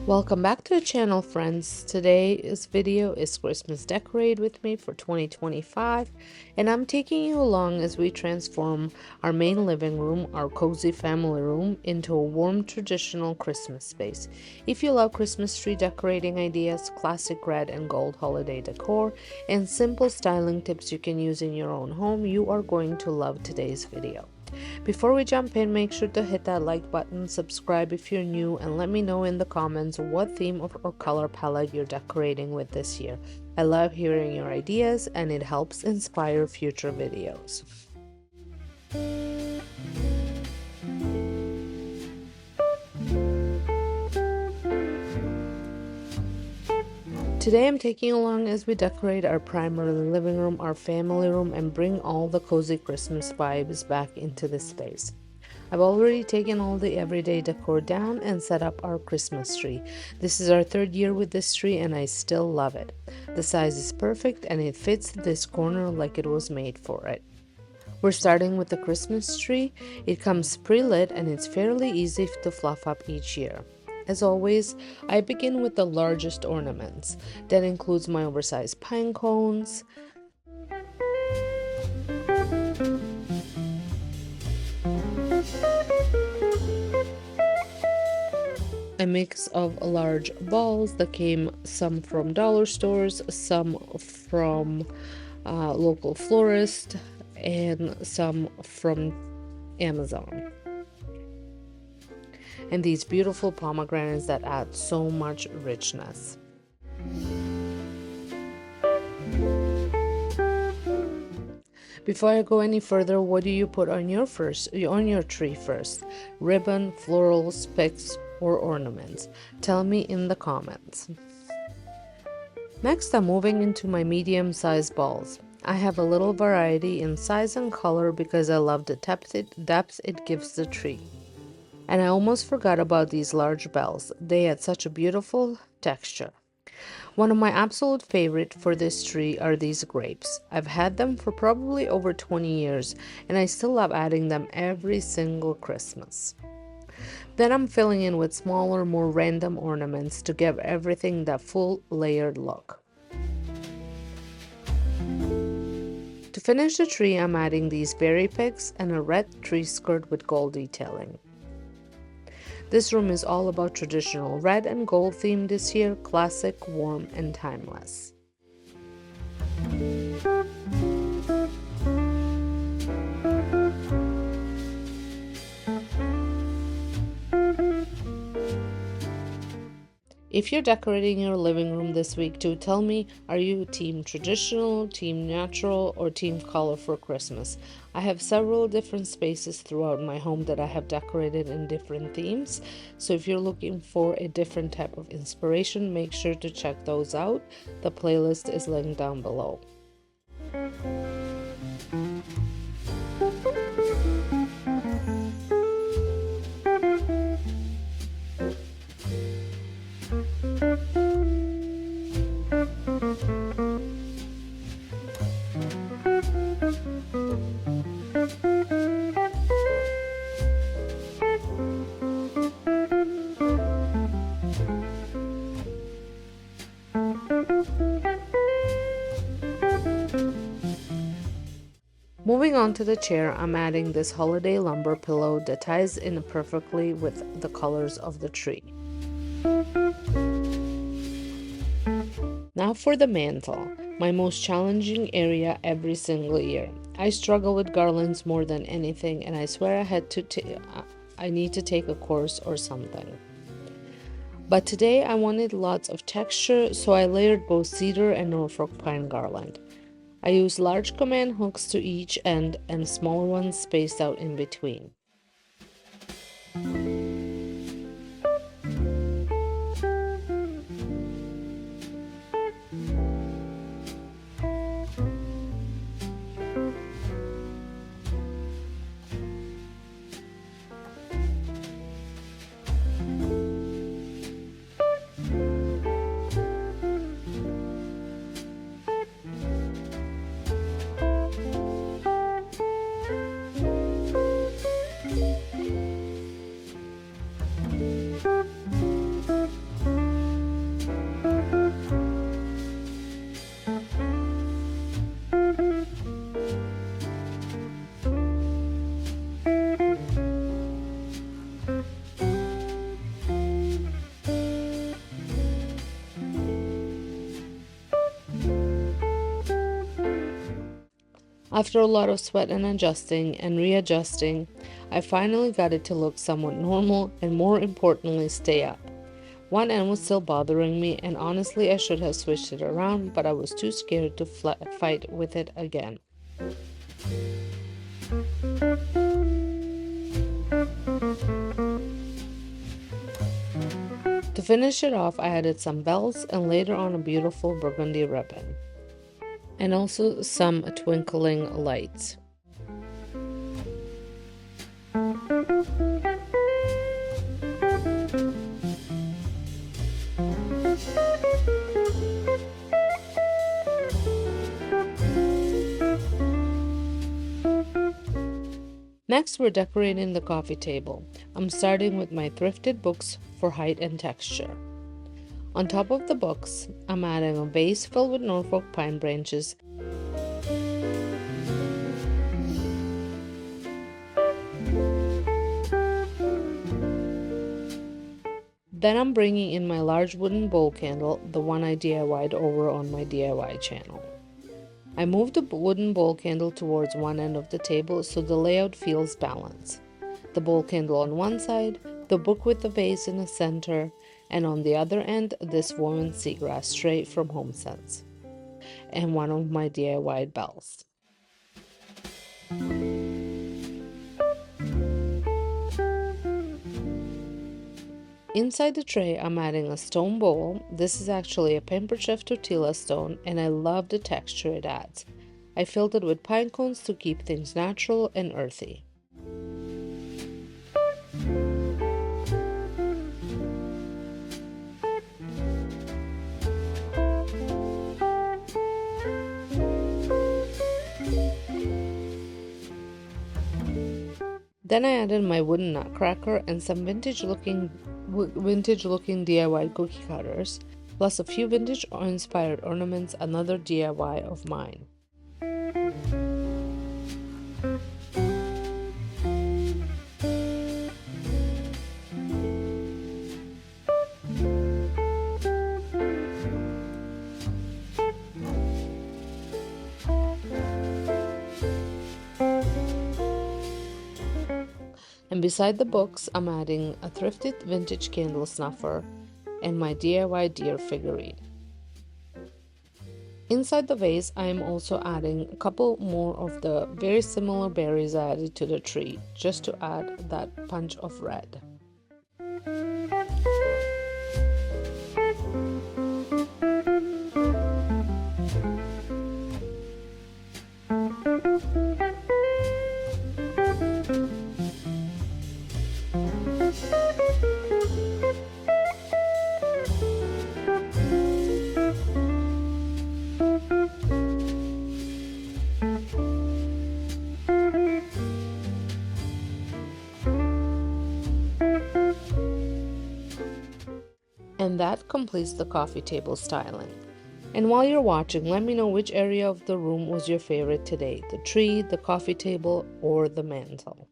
Welcome back to the channel, friends. Today's video is Christmas Decorate with me for 2025, and I'm taking you along as we transform our main living room, our cozy family room, into a warm traditional Christmas space. If you love Christmas tree decorating ideas, classic red and gold holiday decor, and simple styling tips you can use in your own home, you are going to love today's video. Before we jump in, make sure to hit that like button, subscribe if you're new, and let me know in the comments what theme or color palette you're decorating with this year. I love hearing your ideas and it helps inspire future videos. Today I'm taking along as we decorate our primary living room, our family room, and bring all the cozy Christmas vibes back into this space. I've already taken all the everyday decor down and set up our Christmas tree. This is our third year with this tree and I still love it. The size is perfect and it fits this corner like it was made for it. We're starting with the Christmas tree. It comes pre-lit and it's fairly easy to fluff up each year. As always, I begin with the largest ornaments. That includes my oversized pine cones, a mix of large balls that came some from dollar stores, some from local florists, and some from Amazon. And these beautiful pomegranates that add so much richness. Before I go any further, what do you put on your tree first? Ribbon, florals, picks, or ornaments? Tell me in the comments. Next, I'm moving into my medium-sized balls. I have a little variety in size and color because I love the depth it gives the tree. And I almost forgot about these large bells. They add such a beautiful texture. One of my absolute favorite for this tree are these grapes. I've had them for probably over 20 years and I still love adding them every single Christmas. Then I'm filling in with smaller, more random ornaments to give everything that full layered look. To finish the tree, I'm adding these berry picks and a red tree skirt with gold detailing. This room is all about traditional red and gold theme this year, classic, warm, and timeless. If you're decorating your living room this week too, tell me, are you team traditional, team natural, or team color for Christmas? I have several different spaces throughout my home that I have decorated in different themes. So if you're looking for a different type of inspiration, make sure to check those out. The playlist is linked down below. Moving on to the chair, I'm adding this holiday lumber pillow that ties in perfectly with the colors of the tree. Now for the mantle, my most challenging area every single year. I struggle with garlands more than anything and I swear I need to take a course or something. But today I wanted lots of texture, so I layered both cedar and Norfolk pine garland. I used large command hooks to each end and smaller ones spaced out in between. After a lot of sweat and adjusting and readjusting, I finally got it to look somewhat normal and, more importantly, stay up. One end was still bothering me, and honestly I should have switched it around, but I was too scared to fight with it again. To finish it off, I added some bells and later on a beautiful burgundy ribbon, and also some twinkling lights. Next, we're decorating the coffee table. I'm starting with my thrifted books for height and texture. On top of the books, I'm adding a vase filled with Norfolk pine branches. Then I'm bringing in my large wooden bowl candle, the one I DIY'd over on my DIY channel. I moved the wooden bowl candle towards one end of the table so the layout feels balanced. The bowl candle on one side, the book with the vase in the center, and on the other end, this woven seagrass straight from HomeSense, and one of my DIY bells. Inside the tray, I'm adding a stone bowl. This is actually a Pampered Chef tortilla stone, and I love the texture it adds. I filled it with pine cones to keep things natural and earthy. Then I added my wooden nutcracker and some vintage looking DIY cookie cutters, plus a few vintage inspired ornaments, another DIY of mine. And beside the books, I'm adding a thrifted vintage candle snuffer and my DIY deer figurine. Inside the vase, I am also adding a couple more of the very similar berries I added to the tree, just to add that punch of red. And that completes the coffee table styling. And while you're watching, let me know which area of the room was your favorite today, the tree, the coffee table, or the mantle.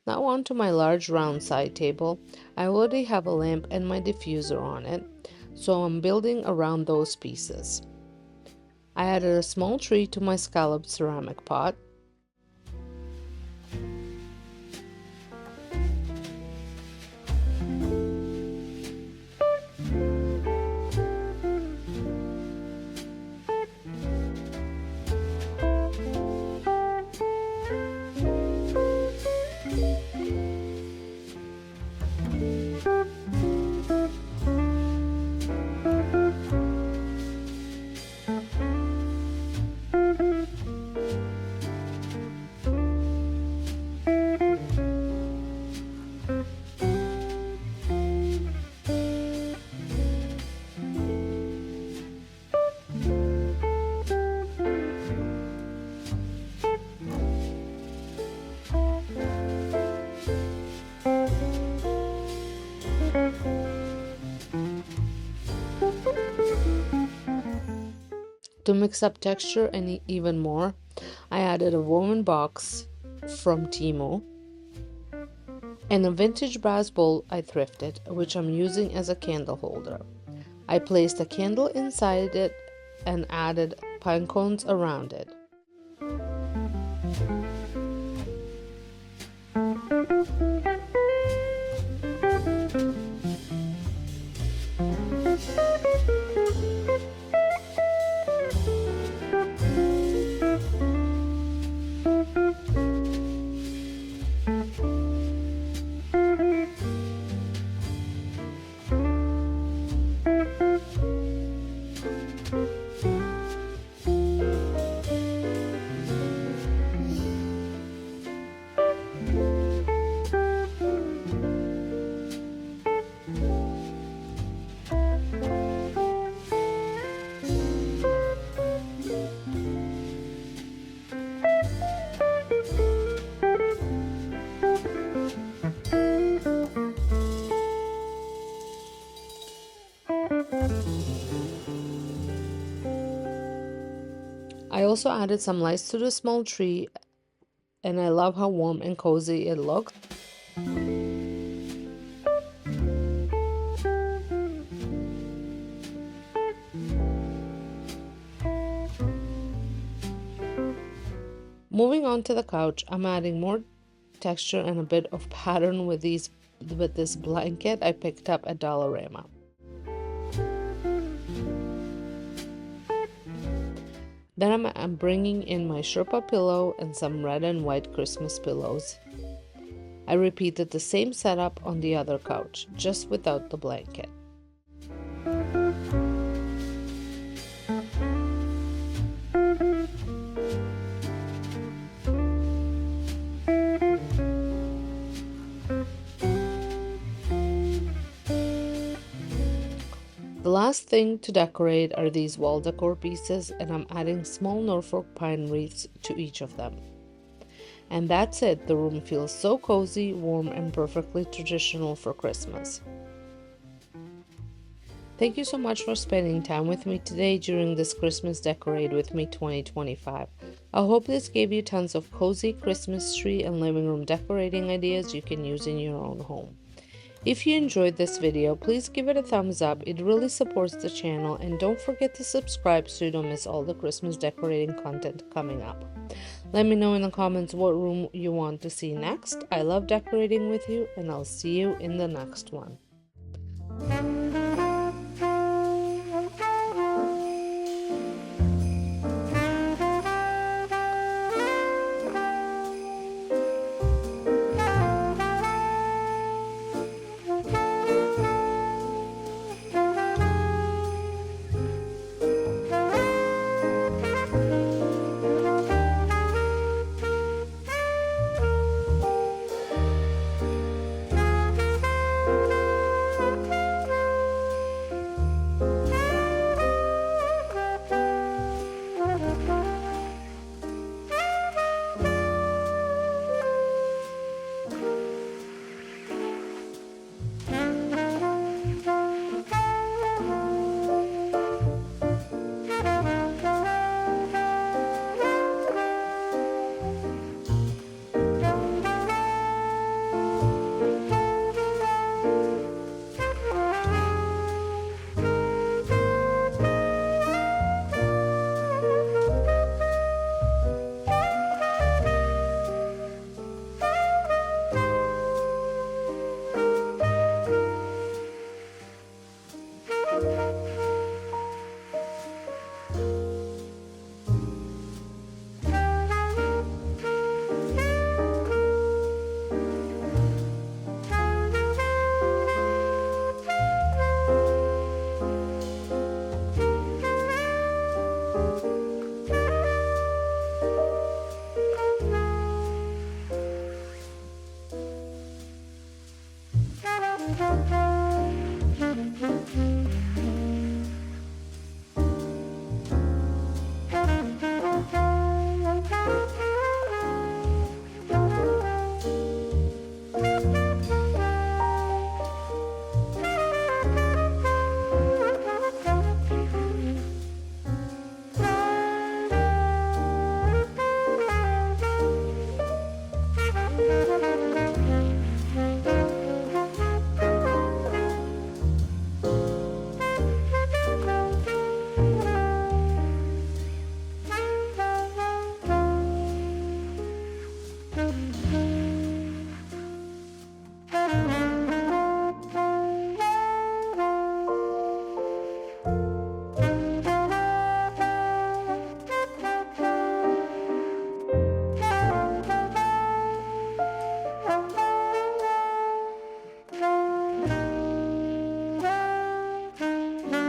Now on to my large round side table. I already have a lamp and my diffuser on it, so I'm building around those pieces. I added a small tree to my scalloped ceramic pot. To mix up texture and even more, I added a woven box from Timo and a vintage brass bowl I thrifted, which I'm using as a candle holder. I placed a candle inside it and added pine cones around it. I also added some lights to the small tree, and I love how warm and cozy it looks. Moving on to the couch, I'm adding more texture and a bit of pattern with this blanket I picked up at Dollarama. Then I'm bringing in my Sherpa pillow and some red and white Christmas pillows. I repeated the same setup on the other couch, just without the blanket. The last thing to decorate are these wall decor pieces, and I'm adding small Norfolk pine wreaths to each of them. And that's it. The room feels so cozy, warm, and perfectly traditional for Christmas. Thank you so much for spending time with me today during this Christmas Decorate With Me 2025. I hope this gave you tons of cozy Christmas tree and living room decorating ideas you can use in your own home. If you enjoyed this video, please give it a thumbs up. It really supports the channel, and don't forget to subscribe so you don't miss all the Christmas decorating content coming up. Let me know in the comments what room you want to see next. I love decorating with you, and I'll see you in the next one.